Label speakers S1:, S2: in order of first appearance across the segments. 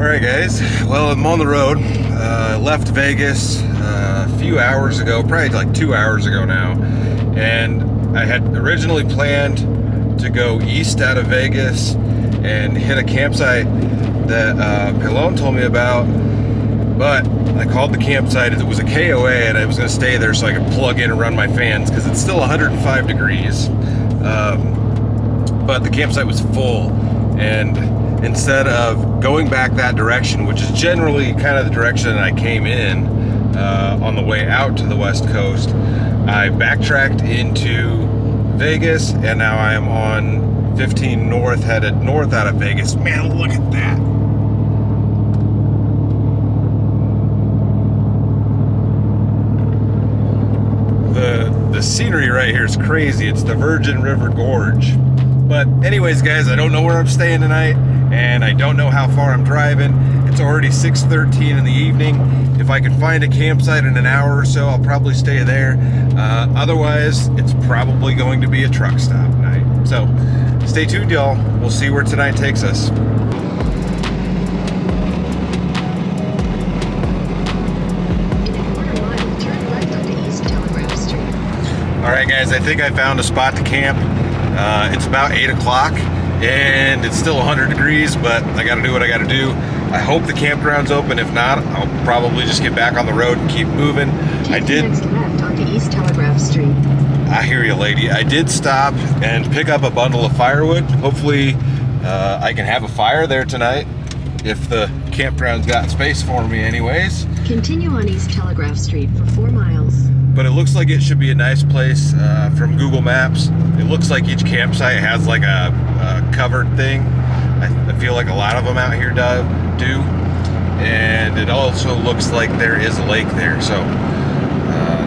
S1: Alright guys, well I'm on the road. Left Vegas a few hours ago, probably like 2 hours ago now, and I had originally planned to go east out of Vegas and hit a campsite that Pilone told me about, but I called the campsite. It was a KOA and I was going to stay there so I could plug in and run my fans because it's still 105 degrees, but the campsite was full, and instead of going back that direction, which is generally kind of the direction that I came in on the way out to the West Coast, I backtracked into Vegas, and now I am on 15 North, headed north out of Vegas. Man, look at that. The scenery right here is crazy. It's the Virgin River Gorge. But anyways, guys, I don't know where I'm staying tonight, and I don't know how far I'm driving. It's already 6:13 in the evening. If I can find a campsite in an hour or so, I'll probably stay there. Otherwise, it's probably going to be a truck stop night. So stay tuned, y'all. We'll see where tonight takes us. Alright guys, I think I found a spot to camp. It's about 8 o'clock and it's still 100 degrees, but I gotta do what I gotta do. I hope the campground's open. If not, I'll probably just get back on the road and keep moving. I did.
S2: Next left onto East Telegraph Street.
S1: I hear you, lady. I did stop and pick up a bundle of firewood. Hopefully I can have a fire there tonight if the campground's got space for me anyways.
S2: Continue on East Telegraph Street for 4 miles.
S1: But it looks like it should be a nice place from Google Maps. It looks like each campsite has like a covered thing. I feel like a lot of them out here do. And it also looks like there is a lake there. So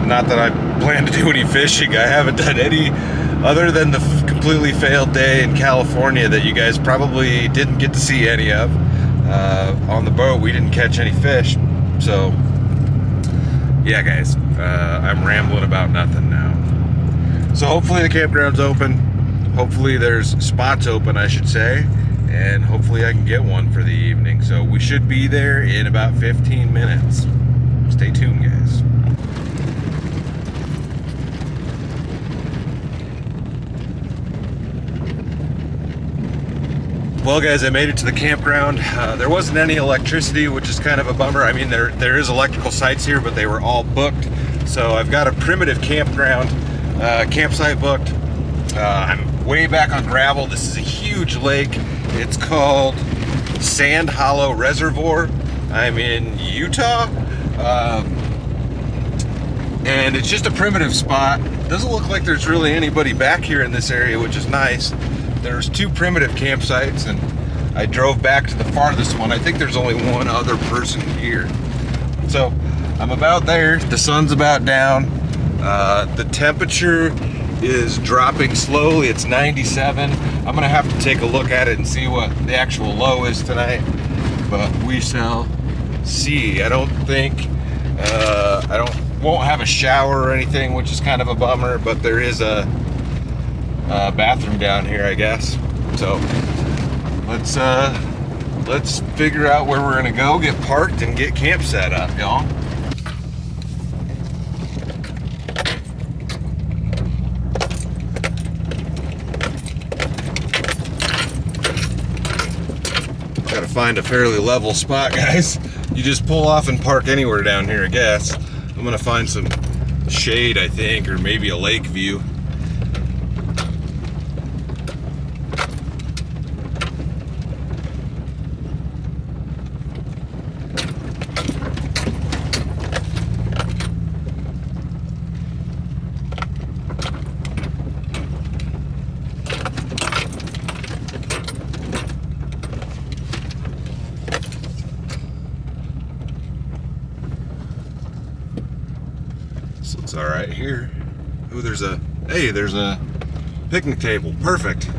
S1: not that I plan to do any fishing. I haven't done any other than the completely failed day in California that you guys probably didn't get to see any of. On the boat, we didn't catch any fish. So yeah, guys, I'm rambling about nothing now. So hopefully the campground's open. Hopefully there's spots open, I should say. And hopefully I can get one for the evening. So we should be there in about 15 minutes. Stay tuned, guys. Well guys, I made it to the campground. There wasn't any electricity, which is kind of a bummer. I mean, there is electrical sites here, but they were all booked. So I've got a primitive campground, campsite booked. I'm way back on gravel. This is a huge lake. It's called Sand Hollow Reservoir. I'm in Utah. And it's just a primitive spot. Doesn't look like there's really anybody back here in this area, which is nice. There's 2 primitive campsites, and I drove back to the farthest one. I think there's only one other person here. So I'm about there. The sun's about down. The temperature is dropping slowly. It's 97. I'm gonna have to take a look at it and see what the actual low is tonight, but we shall see. I don't think won't have a shower or anything, which is kind of a bummer, but there is a bathroom down here, I guess. So let's figure out where we're gonna go, get parked, and get camp set up, y'all. Gotta find a fairly level spot, guys. You just pull off and park anywhere down here, I guess. I'm gonna find some shade, I think, or maybe a lake view. So it's all right here. Ooh, there's a picnic table. Perfect.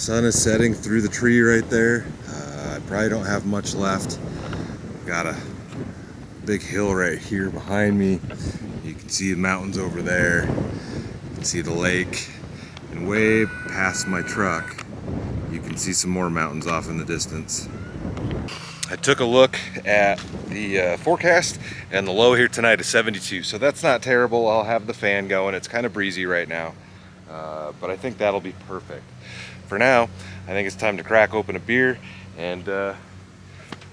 S1: Sun is setting through the tree right there. I probably don't have much left. Got a big hill right here behind me. You can see the mountains over there. You can see the lake. And way past my truck, you can see some more mountains off in the distance. I took a look at the forecast, and the low here tonight is 72, so that's not terrible. I'll have the fan going. It's kind of breezy right now, but I think that'll be perfect. For now, I think it's time to crack open a beer and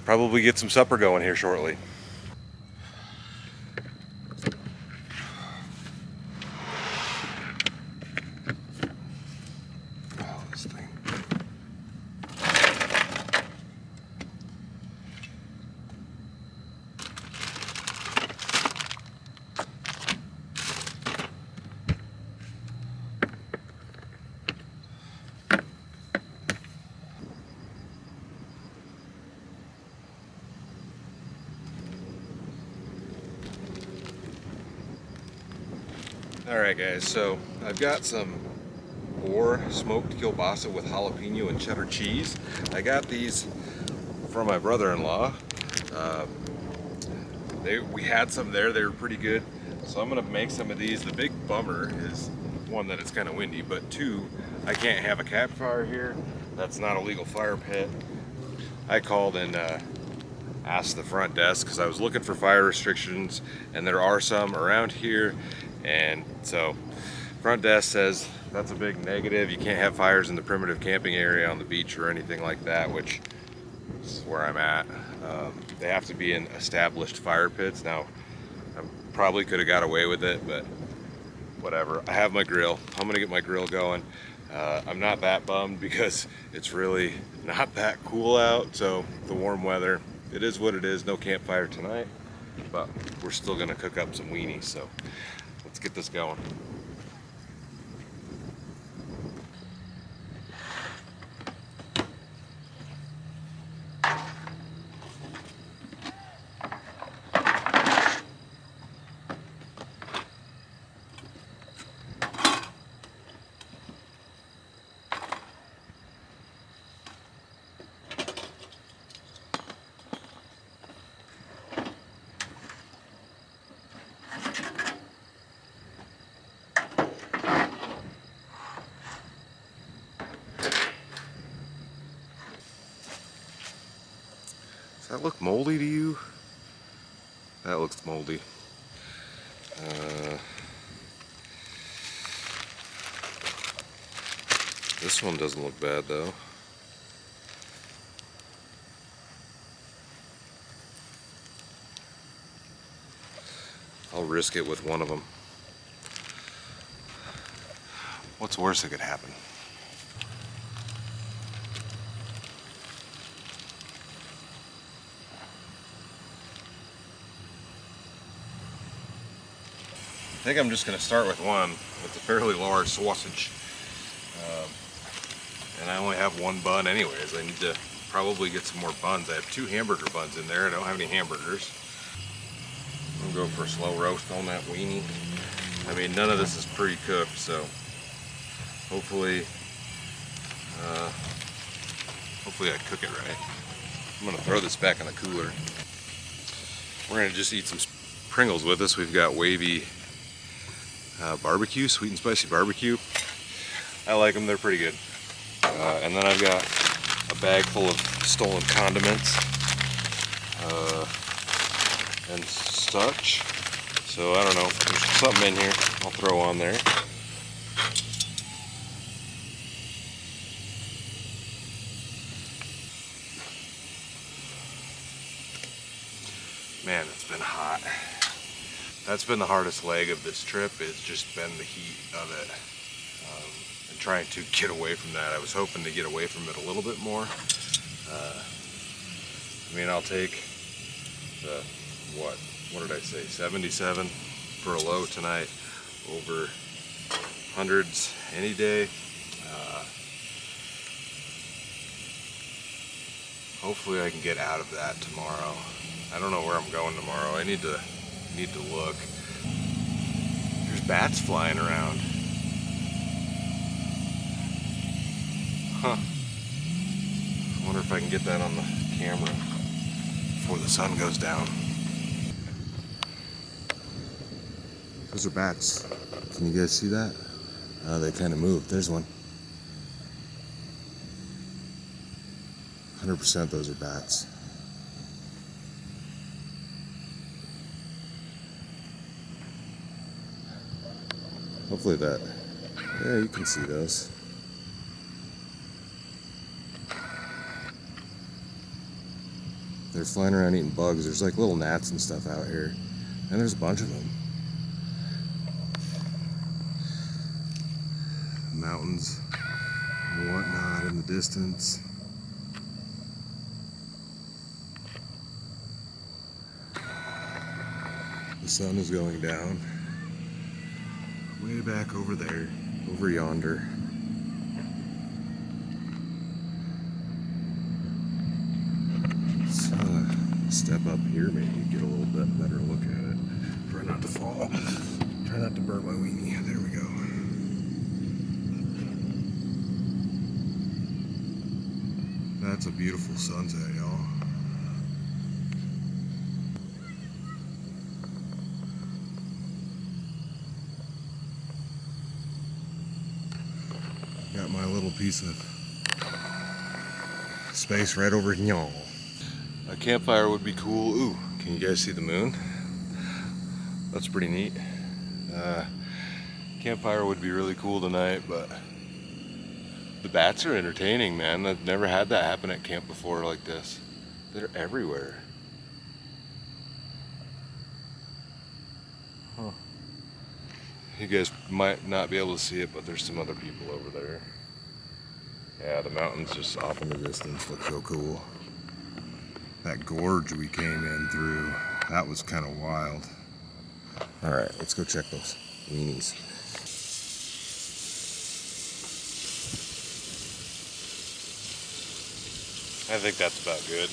S1: probably get some supper going here shortly. Oh, this thing. Alright guys, so I've got some boar smoked kielbasa with jalapeno and cheddar cheese. I got these from my brother-in-law. We had some there, they were pretty good. So I'm gonna make some of these. The big bummer is, one, that it's kind of windy, but two, I can't have a campfire here. That's not a legal fire pit. I called and asked the front desk because I was looking for fire restrictions, and there are some around here. And so front desk says that's a big negative. You can't have fires in the primitive camping area on the beach or anything like that, which is where I'm at. They have to be in established fire pits. Now, I probably could have got away with it, but whatever. I have my grill. I'm gonna get my grill going. I'm not that bummed because it's really not that cool out. So the warm weather, it is what it is. No campfire tonight, but we're still gonna cook up some weenies. So let's get this going. Does that look moldy to you? That looks moldy. This one doesn't look bad though. I'll risk it with one of them. What's worse that could happen? I think I'm just going to start with one. It's a fairly large sausage. And I only have one bun anyways. I need to probably get some more buns. I have 2 hamburger buns in there. I don't have any hamburgers. I'm going to go for a slow roast on that weenie. I mean, none of this is pre-cooked, so hopefully I cook it right. I'm going to throw this back in the cooler. We're going to just eat some Pringles with us. We've got wavy barbecue, sweet and spicy barbecue. I like them, they're pretty good. And then I've got a bag full of stolen condiments and such. So I don't know, there's something in here I'll throw on there. Man, it's been hot. That's been the hardest leg of this trip, it's just been the heat of it. And trying to get away from that. I was hoping to get away from it a little bit more. I mean, I'll take the, what did I say, 77 for a low tonight, over hundreds any day. Hopefully I can get out of that tomorrow. I don't know where I'm going tomorrow. I need to look. There's bats flying around. Huh. I wonder if I can get that on the camera before the sun goes down. Those are bats. Can you guys see that? They kind of moved. There's one. 100% those are bats. Hopefully that, yeah, you can see those. They're flying around eating bugs. There's like little gnats and stuff out here. And there's a bunch of them. Mountains and whatnot in the distance. The sun is going down. Way back over there, over yonder. Let's step up here, maybe get a little bit better look at it. Try not to fall. Try not to burn my weenie. There we go. That's a beautiful sunset, y'all. Got my little piece of space right over here. A campfire would be cool. Ooh, can you guys see the moon? That's pretty neat. Campfire would be really cool tonight, but the bats are entertaining, man. I've never had that happen at camp before like this. They're everywhere. Huh. You guys might not be able to see it, but there's some other people over there. Yeah, the mountains just off in the distance look so cool. That gorge we came in through, that was kind of wild. All right, let's go check those weenies. I think that's about good.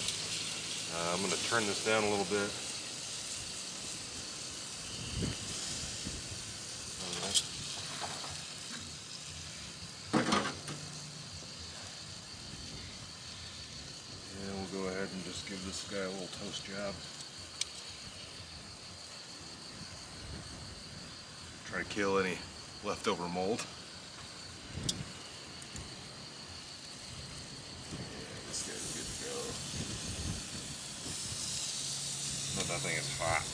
S1: I'm gonna turn this down a little bit. And we'll go ahead and just give this guy a little toast job. Try to kill any leftover mold. Yeah, this guy's good to go. But that thing is hot.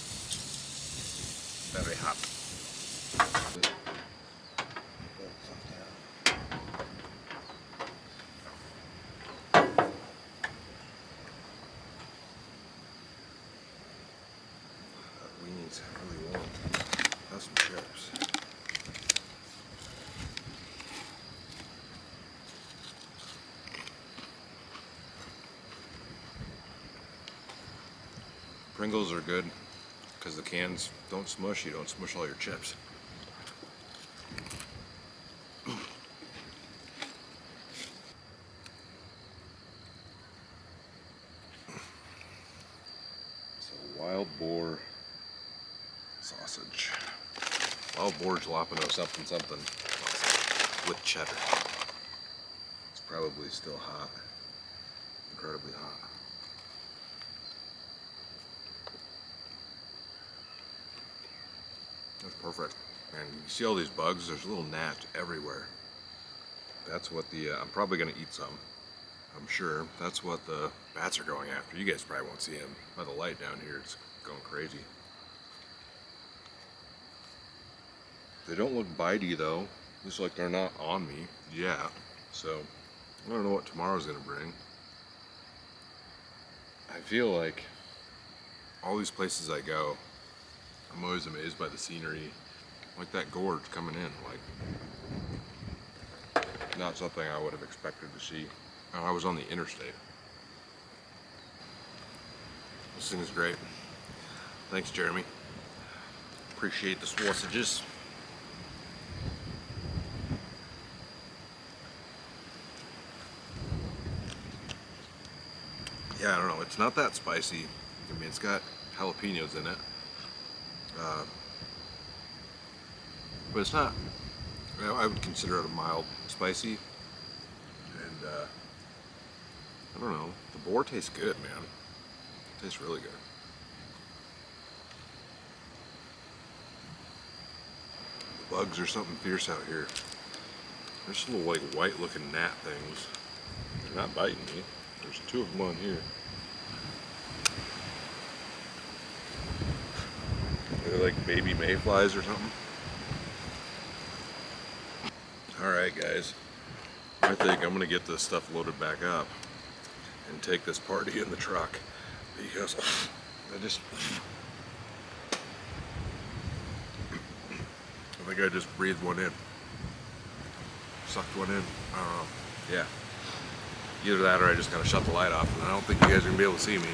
S1: Very hot. Weenie's really warm. That's some chips. Pringles are good because the cans don't smush. You don't smush all your chips. So wild boar sausage. Wild boar jalapeno something something with cheddar. It's probably still hot. Incredibly hot. That's perfect. And you see all these bugs? There's little gnats everywhere. That's what the, I'm probably gonna eat some. I'm sure. That's what the bats are going after. You guys probably won't see them. By the light down here, it's going crazy. They don't look bitey though. Looks like they're not on me yet. So, I don't know what tomorrow's gonna bring. I feel like all these places I go, I'm always amazed by the scenery. Like that gorge coming in, like not something I would have expected to see. I was on the interstate. This thing is great. Thanks, Jeremy. Appreciate the sausages. Yeah, I don't know. It's not that spicy. I mean, it's got jalapenos in it. But it's not, I would consider it a mild spicy. And I don't know, the boar tastes good, man. It tastes really good. The bugs are something fierce out here. There's some little like white looking gnat things. They're not biting me. There's 2 of them on here. They're like baby mayflies or something. Alright guys, I think I'm gonna get this stuff loaded back up and take this party in the truck because I think I just breathed one in. Sucked one in. I don't know. Yeah. Either that or I just gotta shut the light off and I don't think you guys are gonna be able to see me.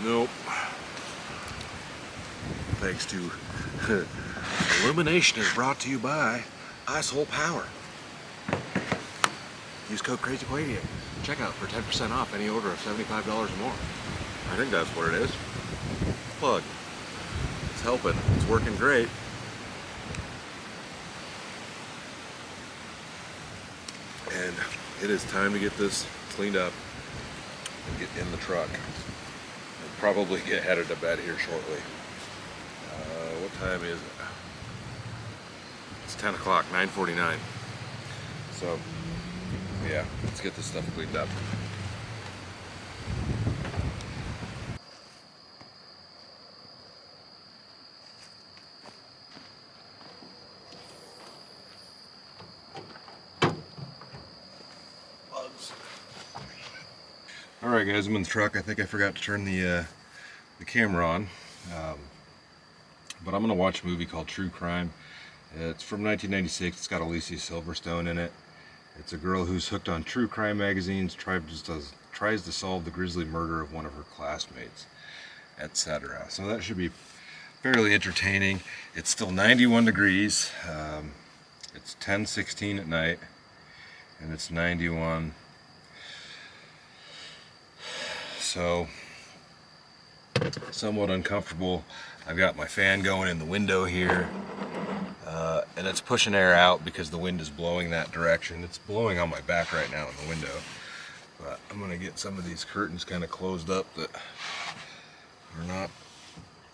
S1: Nope. Thanks to Illumination is brought to you by Icehole Power. Use code CrazyQuady at checkout for 10% off any order of $75 or more. I think that's what it is. Plug. It's helping. It's working great. And it is time to get this cleaned up and get in the truck. And probably get headed to bed here shortly. What time is it? It's 10 o'clock, 9:49. So, yeah, let's get this stuff cleaned up. Bugs. All right, guys, I'm in the truck. I think I forgot to turn the camera on. But I'm gonna watch a movie called True Crime. It's from 1996. It's got Alicia Silverstone in it. It's a girl who's hooked on true crime magazines, tries to solve the grisly murder of one of her classmates, etc. So that should be fairly entertaining. It's still 91 degrees. It's 10:16 at night, and it's 91. So somewhat uncomfortable. I've got my fan going in the window here, and it's pushing air out because the wind is blowing that direction. It's blowing on my back right now in the window, but I'm going to get some of these curtains kind of closed up that are not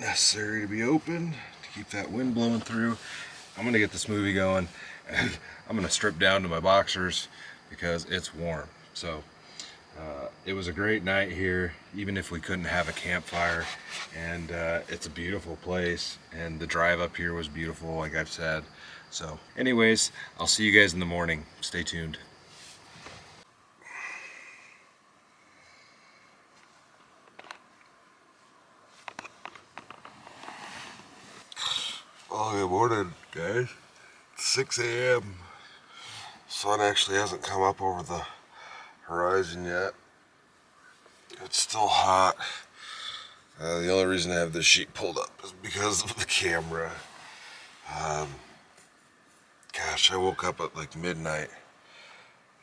S1: necessary to be open to keep that wind blowing through. I'm going to get this movie going, and I'm going to strip down to my boxers because it's warm. So it was a great night here, even if we couldn't have a campfire, and it's a beautiful place, and the drive up here was beautiful, like I've said. So anyways, I'll see you guys in the morning. Stay tuned. Oh, good morning, guys. It's 6 a.m. Sun actually hasn't come up over the horizon yet. It's still hot. The only reason I have this sheet pulled up is because of the camera. Gosh, I woke up at like midnight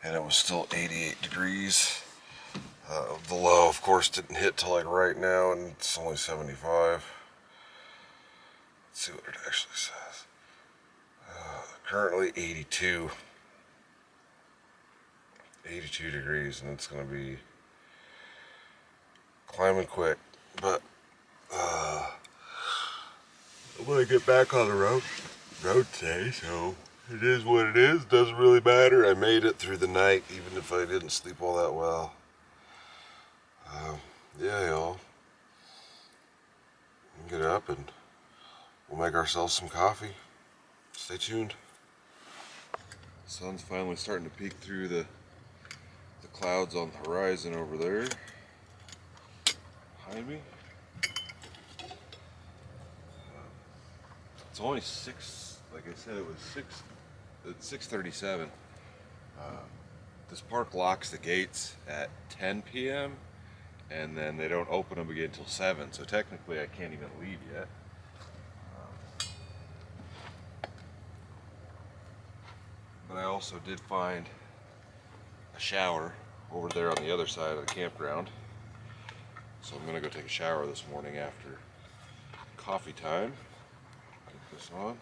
S1: and it was still 88 degrees. The low, of course, didn't hit till like right now, and it's only 75. Let's see what it actually says. Currently 82 degrees, and it's going to be climbing quick, but I'm going to get back on the road today, so it is what it is. Doesn't really matter. I made it through the night, even if I didn't sleep all that well. Yeah, y'all. Get up and we'll make ourselves some coffee. Stay tuned. The sun's finally starting to peek through the clouds on the horizon over there behind me. It's only 6, like I said, it was 6, it's 6:37. This park locks the gates at 10 p.m. and then they don't open them again until 7, so technically I can't even leave yet. But I also did find a shower over there on the other side of the campground. So I'm gonna go take a shower this morning after coffee time. Put this on.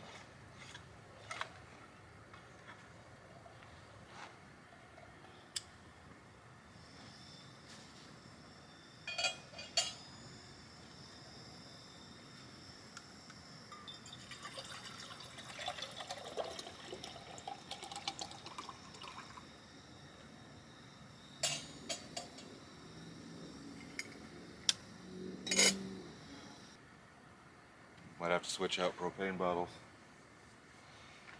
S1: Might have to switch out propane bottles.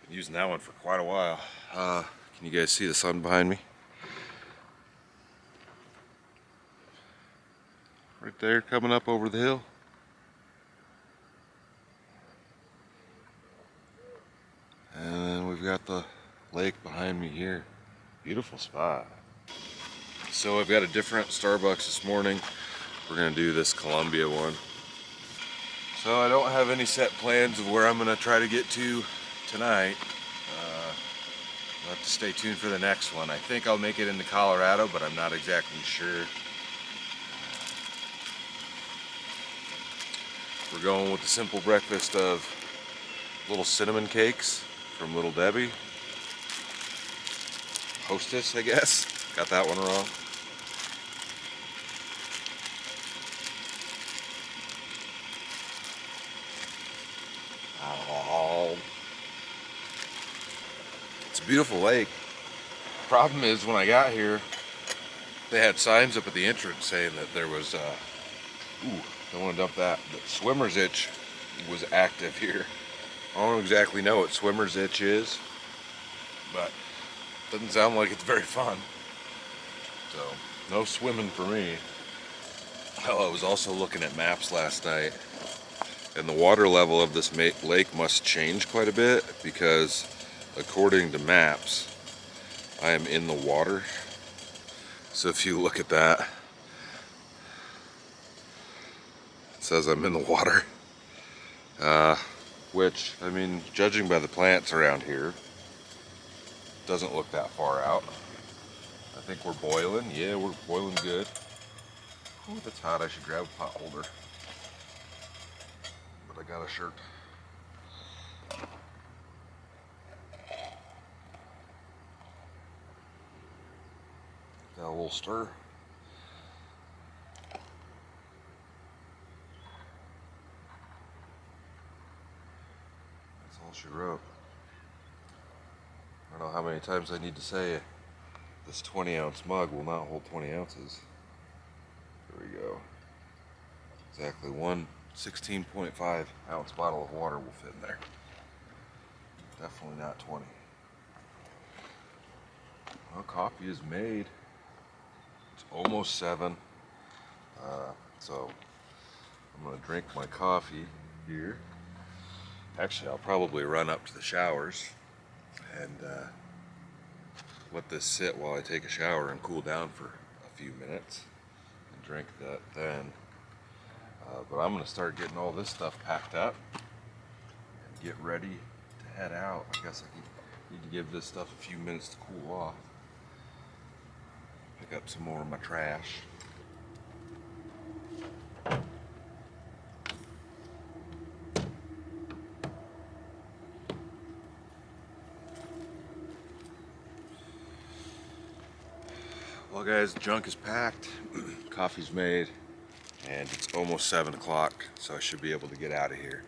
S1: Been using that one for quite a while. Can you guys see the sun behind me? Right there, coming up over the hill. And then we've got the lake behind me here. Beautiful spot. So I've got a different Starbucks this morning. We're gonna do this Columbia one. So I don't have any set plans of where I'm gonna try to get to tonight. I'll have to stay tuned for the next one. I think I'll make it into Colorado, but I'm not exactly sure. We're going with the simple breakfast of little cinnamon cakes from Little Debbie. Hostess, I guess. Got that one wrong. Oh. It's a beautiful lake. Problem is, when I got here, they had signs up at the entrance saying that there was, don't want to dump that, but swimmer's itch was active here. I don't exactly know what swimmer's itch is, but it doesn't sound like it's very fun. So, no swimming for me. Hell, I was also looking at maps last night, and the water level of this lake must change quite a bit, because according to maps, I am in the water. So if you look at that, it says I'm in the water. Which, I mean, judging by the plants around here, doesn't look that far out. I think we're boiling. Yeah, we're boiling good. Oh, that's hot. I should grab a pot holder. But I got a shirt. Got a little stir. That's all she wrote. I don't know how many times I need to say this 20-ounce mug will not hold 20 ounces. There we go. Exactly one 16.5 ounce bottle of water will fit in there. Definitely not 20. Well, coffee is made. It's almost 7. So I'm gonna drink my coffee here. Actually, I'll probably run up to the showers and let this sit while I take a shower and cool down for a few minutes and drink that then. But I'm gonna start getting all this stuff packed up and get ready to head out. I guess I need to give this stuff a few minutes to cool off. Pick up some more of my trash. Well guys, junk is packed, coffee's made, and it's almost 7 o'clock, so I should be able to get out of here.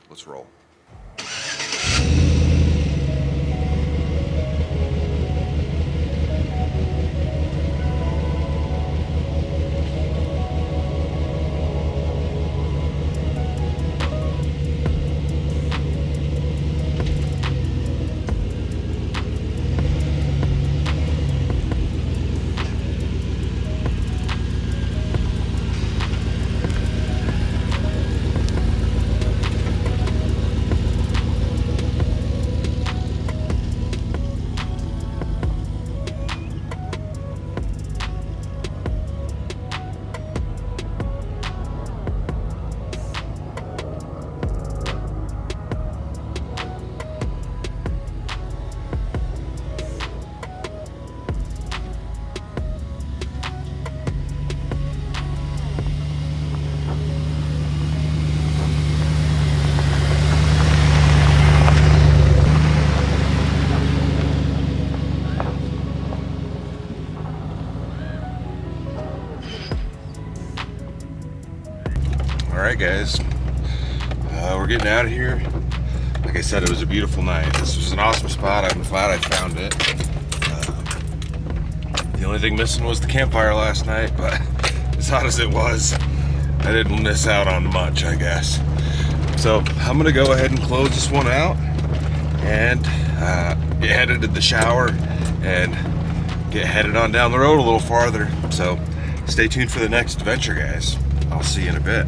S1: Let's roll. Alright guys, we're getting out of here. Like I said, it was a beautiful night. This was an awesome spot. I'm glad I found it. The only thing missing was the campfire last night, but as hot as it was, I didn't miss out on much, I guess. So I'm gonna go ahead and close this one out and get headed to the shower and get headed on down the road a little farther. So stay tuned for the next adventure, guys. I'll see you in a bit.